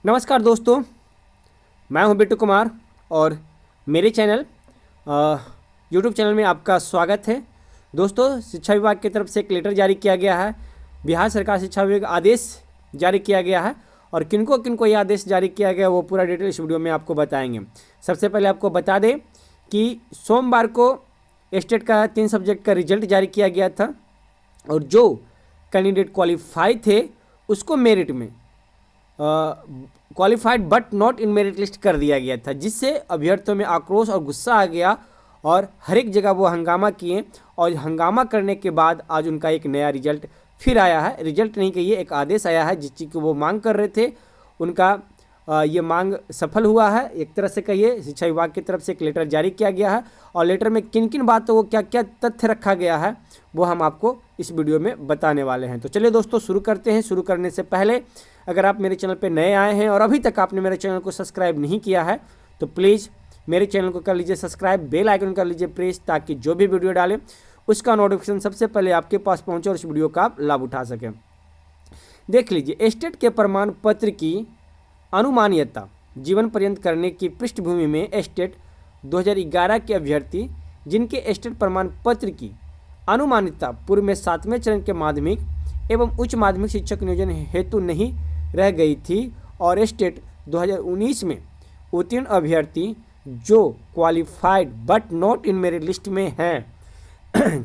नमस्कार दोस्तों, मैं हूं बिट्टू कुमार और मेरे चैनल यूट्यूब चैनल में आपका स्वागत है। दोस्तों, शिक्षा विभाग की तरफ से एक लेटर जारी किया गया है। बिहार सरकार शिक्षा विभाग आदेश जारी किया गया है और किनको किनको ये आदेश जारी किया गया वो पूरा डिटेल इस वीडियो में आपको बताएंगे। सबसे पहले आपको बता दें कि सोमवार को स्टेट का 3 सब्जेक्ट का रिजल्ट जारी किया गया था और जो कैंडिडेट क्वालिफाई थे उसको मेरिट में qualified but not in merit list कर दिया गया था, जिससे अभ्यर्थियों में आक्रोश और गुस्सा आ गया और हर एक जगह वो हंगामा किए और हंगामा करने के बाद आज उनका एक नया रिजल्ट फिर आया है। रिजल्ट नहीं कहिए, एक आदेश आया है जिस चीज़ की वो मांग कर रहे थे, उनका ये मांग सफल हुआ है। एक तरह से कहिए शिक्षा विभाग की तरफ से एक लेटर जारी किया गया है और लेटर में किन किन बातों को क्या क्या तथ्य रखा गया है वो हम आपको इस वीडियो में बताने वाले हैं। तो चलिए दोस्तों शुरू करते हैं। शुरू करने से पहले अगर आप मेरे चैनल पर नए आए हैं और अभी तक आपने मेरे चैनल को सब्सक्राइब नहीं किया है तो प्लीज़ मेरे चैनल को कर लीजिए सब्सक्राइब, बेल आइकन कर लीजिए प्रेस, ताकि जो भी वीडियो डालें उसका नोटिफिकेशन सबसे पहले आपके पास पहुंचे और इस वीडियो का आप लाभ उठा सकें। देख लीजिए, स्टेट के प्रमाण पत्र की अनुमानीयता जीवन पर्यंत करने की पृष्ठभूमि में स्टेट 2011 के अभ्यर्थी जिनके स्टेट प्रमाण पत्र की अनुमानियता पूर्व में 7वें चरण के माध्यमिक एवं उच्च माध्यमिक शिक्षक नियोजन हेतु नहीं रह गई थी और स्टेट 2019 में उत्तीर्ण अभ्यर्थी जो qualified but not in merit list में हैं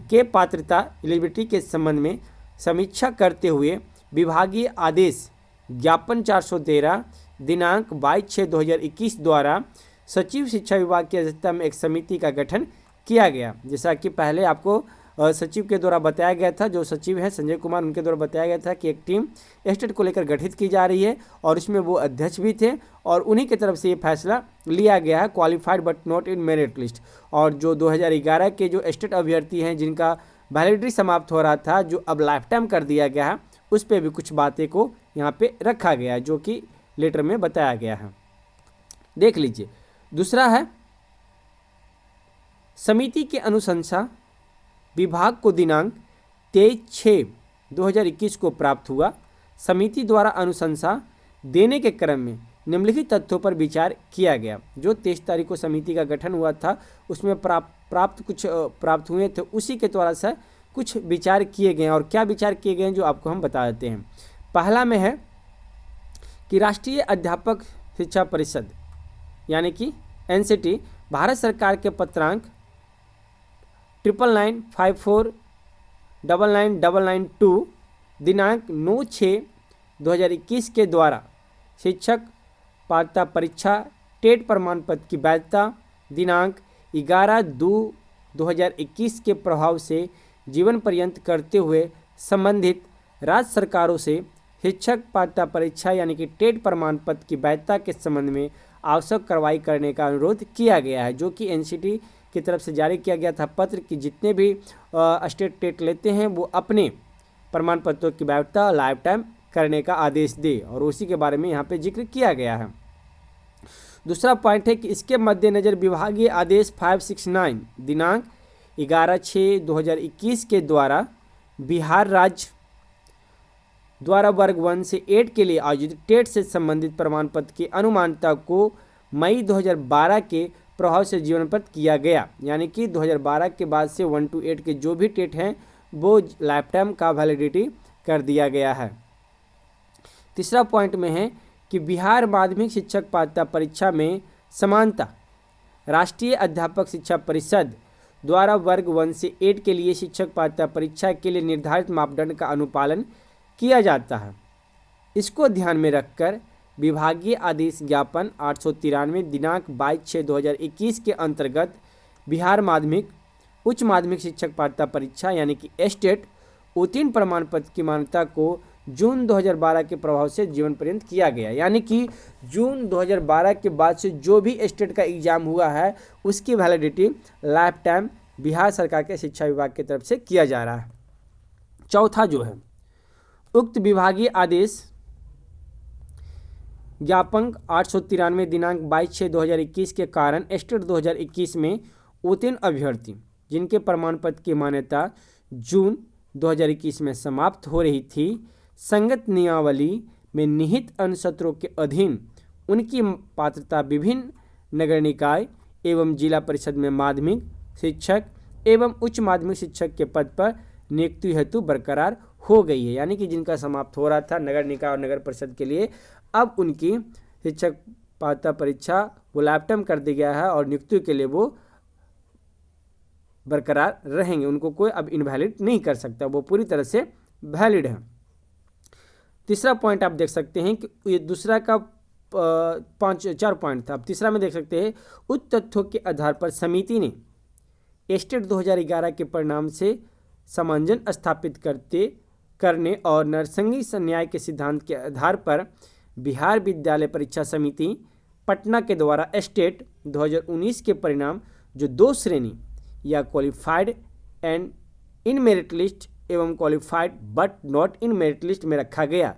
के पात्रता एलिजिबिलिटी के संबंध में समीक्षा करते हुए विभागीय आदेश ज्ञापन 413 दिनांक 22/6/2021 द्वारा सचिव शिक्षा विभाग की अध्यक्षता में एक समिति का गठन किया गया। जैसा कि पहले आपको सचिव के द्वारा बताया गया था, जो सचिव हैं संजय कुमार, उनके द्वारा बताया गया था कि एक टीम स्टेट को लेकर गठित की जा रही है और इसमें वो अध्यक्ष भी थे और उन्हीं की तरफ से ये फैसला लिया गया है qualified but not in merit list. और जो 2011 के जो स्टेट अभ्यर्थी हैं जिनका वैलिडिटी समाप्त हो रहा था, जो अब लाइफ टाइम कर दिया गया है, उस पर भी कुछ बातें को यहाँ पे रखा गया है जो कि लेटर में बताया गया है। देख लीजिए, दूसरा है समिति के अनुशंसा विभाग को दिनांक 23/6/2021 को प्राप्त हुआ। समिति द्वारा अनुशंसा देने के क्रम में निम्नलिखित तथ्यों पर विचार किया गया। जो 23 तारीख को समिति का गठन हुआ था उसमें प्राप्त हुए थे, उसी के द्वारा से कुछ विचार किए गए हैं। और क्या विचार किए गए हैं जो आपको हम बता देते हैं। पहला में है कि राष्ट्रीय अध्यापक शिक्षा परिषद यानी कि एनसीटी भारत सरकार के पत्रांक 9995499992 दिनांक 9/6/2021 के द्वारा शिक्षक पात्रता परीक्षा टेट प्रमाण पत्र की वैधता दिनांक 11/2/2021 के प्रभाव से जीवन पर्यंत करते हुए संबंधित राज्य सरकारों से शिक्षक पात्रता परीक्षा यानी कि टेट प्रमाण पत्र की वैधता के संबंध में आवश्यक कार्रवाई करने का अनुरोध किया गया है। जो कि एनसीटी की तरफ से जारी किया गया था पत्र कि जितने भी स्टेट टेट लेते हैं वो अपने प्रमाण पत्रों की वैधता लाइफ टाइम करने का आदेश दे, और उसी के बारे में यहाँ पे जिक्र किया गया है। दूसरा पॉइंट है कि इसके मद्देनज़र विभागीय आदेश 569 दिनांक 11/6/2021 के द्वारा बिहार राज्य द्वारा वर्ग 1 से 8 के लिए आयोजित टेट से संबंधित प्रमाण पत्र की अनुमानता को मई 2012 के प्रभाव से जीवन पत्र किया गया। यानी कि 2012 के बाद से 1 to 8 के जो भी टेट हैं वो लाइफ टाइम का वैलिडिटी कर दिया गया है। तीसरा पॉइंट में है कि बिहार माध्यमिक शिक्षक पात्रता परीक्षा में समानता राष्ट्रीय अध्यापक शिक्षा परिषद द्वारा वर्ग 1 से 8 के लिए शिक्षक पात्रता परीक्षा के लिए निर्धारित मापदंड का अनुपालन किया जाता है। इसको ध्यान में रखकर विभागीय आदेश ज्ञापन 893 दिनांक 22/6/2021 के अंतर्गत बिहार माध्यमिक उच्च माध्यमिक शिक्षक पात्रता परीक्षा यानी कि स्टेट उत्तीर्ण प्रमाण पत्र की मान्यता को जून 2012 के प्रभाव से जीवन पर्यंत किया गया। यानी कि जून 2012 के बाद से जो भी स्टेट का एग्जाम हुआ है उसकी वैलिडिटी लाइफ टाइम बिहार सरकार के शिक्षा विभाग की तरफ से किया जा रहा है। चौथा जो है उक्त विभागीय आदेश ज्ञापन 893 दिनांक 22/6/2021 के कारण स्टेट 2021 में उत्तीर्ण अभ्यर्थी जिनके प्रमाण पत्र की मान्यता जून 2021 में समाप्त हो रही थी संगत नियमावली में निहित अनुसत्रों के अधीन उनकी पात्रता विभिन्न नगर निकाय एवं जिला परिषद में माध्यमिक शिक्षक एवं उच्च माध्यमिक शिक्षक के पद पर नियुक्ति हेतु बरकरार हो गई है। यानी कि जिनका समाप्त हो रहा था नगर निकाय और नगर परिषद के लिए, अब उनकी शिक्षक पात्रता परीक्षा वो लाइफ टाइम कर दिया गया है और नियुक्ति के लिए वो बरकरार रहेंगे, उनको कोई अब इनवैलिड नहीं कर सकता, वो पूरी तरह से वैलिड है। तीसरा पॉइंट आप देख सकते हैं कि ये दूसरा का 4 पॉइंट था, अब तीसरा में देख सकते हैं उच्च तथ्यों के आधार पर समिति ने एस्टेट 2011 के परिणाम से सामंजस्य स्थापित करने और नरसंगी न्याय के सिद्धांत के आधार पर बिहार विद्यालय परीक्षा समिति पटना के द्वारा एस्टेट 2019 के परिणाम जो 2 श्रेणी या qualified and in merit list एवं qualified but not in merit list में रखा गया।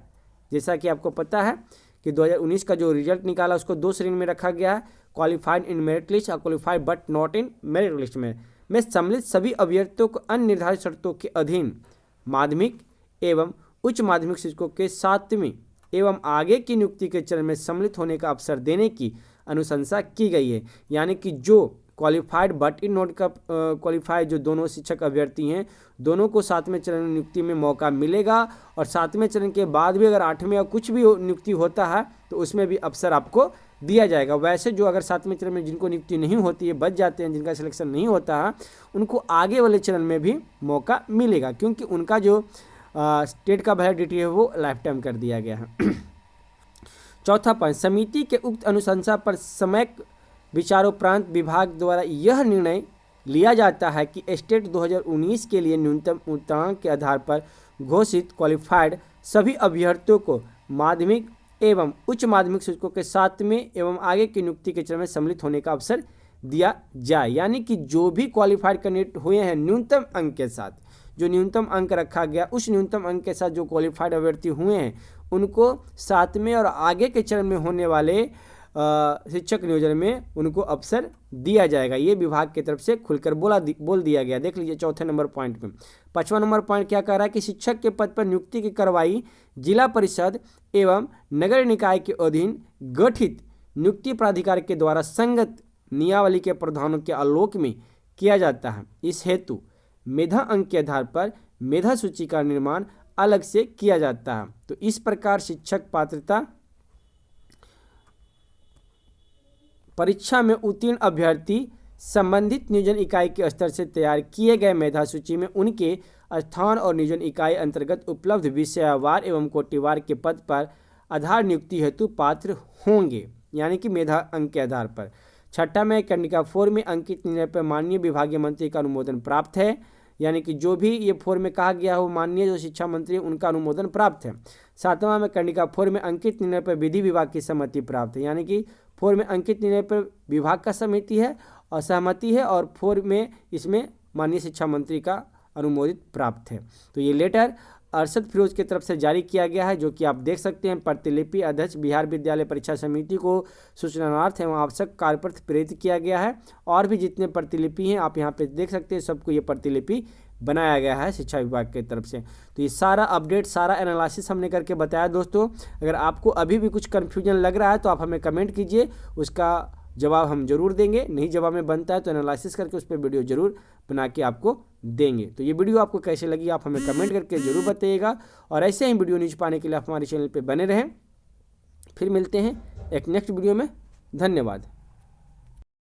जैसा कि आपको पता है कि 2019 का जो रिजल्ट निकाला उसको 2 श्रेणी में रखा गया है, क्वालिफाइड इन मेरिट लिस्ट और qualified but not in merit list में सम्मिलित सभी अभ्यर्थियों को अन्य निर्धारित शर्तों के अधीन माध्यमिक एवं उच्च माध्यमिक शिक्षकों के 7वीं एवं आगे की नियुक्ति के चरण में सम्मिलित होने का अवसर देने की अनुशंसा की गई है। यानी कि जो क्वालिफाइड बट इन नॉट का क्वालिफाइड जो दोनों शिक्षक अभ्यर्थी हैं, दोनों को 7वें चरण में नियुक्ति में मौका मिलेगा और 7वें चरण के बाद भी अगर 8वें या कुछ भी नियुक्ति होता है तो उसमें भी अवसर आपको दिया जाएगा। वैसे जो अगर 7वें चरण में जिनको नियुक्ति नहीं होती है, बच जाते हैं, जिनका सिलेक्शन नहीं होता है, उनको आगे वाले चरण में भी मौका मिलेगा, क्योंकि उनका जो स्टेट का वैलिडिटी है वो लाइफ टाइम कर दिया गया है। चौथा पॉइंट, समिति के उक्त अनुशंसा पर समय विचारोपरांत विभाग द्वारा यह निर्णय लिया जाता है कि एस्टेट 2019 के लिए न्यूनतम उच्चांक के आधार पर घोषित क्वालिफाइड सभी अभ्यर्थियों को माध्यमिक एवं उच्च माध्यमिक शिक्षकों के 7वें एवं आगे की नियुक्ति के चरण में सम्मिलित होने का अवसर दिया जाए। यानी कि जो भी क्वालिफाइड कैंडिडेट हुए हैं न्यूनतम अंक के साथ, जो न्यूनतम अंक रखा गया उस न्यूनतम अंक के साथ जो क्वालिफाइड अभ्यर्थी हुए हैं उनको 7वें और आगे के चरण में होने वाले शिक्षक नियोजन में उनको अवसर दिया जाएगा। ये विभाग की तरफ से खुलकर बोल दिया गया। देख लीजिए चौथे नंबर पॉइंट में। 5वां नंबर पॉइंट क्या कह रहा है कि शिक्षक के पद पर नियुक्ति की कार्रवाई जिला परिषद एवं नगर निकाय के अधीन गठित नियुक्ति प्राधिकार के द्वारा संगत नियमावली के प्रावधानों के आलोक में किया जाता है। इस हेतु मेधा अंक के आधार पर मेधा सूची का निर्माण अलग से किया जाता है। तो इस प्रकार शिक्षक पात्रता परीक्षा में उत्तीर्ण अभ्यर्थी संबंधित नियोजन इकाई के स्तर से तैयार किए गए मेधा सूची में उनके स्थान और नियोजन इकाई अंतर्गत उपलब्ध विषयवार एवं कोटिवार के पद पर आधार नियुक्ति हेतु पात्र होंगे, यानी कि मेधा अंक के आधार पर। 6ठा में कंडिका 4 में अंकित निर्णय पर माननीय विभागीय मंत्री का अनुमोदन प्राप्त है, यानी कि जो भी ये 4 में कहा गया हो माननीय जो शिक्षा मंत्री उनका अनुमोदन प्राप्त है। 7वां में कंडिका 4 में अंकित निर्णय पर विधि विभाग की सहमति प्राप्त है, यानी कि 4 में अंकित निर्णय पर विभाग का समिति है और सहमति है, और 4 में इसमें माननीय शिक्षा मंत्री का अनुमोदित प्राप्त है। तो ये लेटर अरशद फिरोज की तरफ से जारी किया गया है, जो कि आप देख सकते हैं। प्रतिलिपि अध्यक्ष बिहार विद्यालय परीक्षा समिति को सूचनार्थ एवं आवश्यक कार्यपत्र प्रेरित किया गया है। और भी जितने प्रतिलिपि हैं आप यहाँ पे देख सकते हैं, सबको ये प्रतिलिपि बनाया गया है शिक्षा विभाग की तरफ से। तो ये सारा अपडेट, सारा एनालिसिस हमने करके बताया दोस्तों। अगर आपको अभी भी कुछ कन्फ्यूजन लग रहा है तो आप हमें कमेंट कीजिए, उसका जवाब हम जरूर देंगे। नहीं जवाब में बनता है तो एनालिसिस करके उस पर वीडियो जरूर बना के आपको देंगे। तो ये वीडियो आपको कैसे लगी आप हमें कमेंट करके जरूर बताइएगा, और ऐसे ही वीडियो न्यूज पाने के लिए आप हमारे चैनल पर बने रहें। फिर मिलते हैं एक नेक्स्ट वीडियो में। धन्यवाद।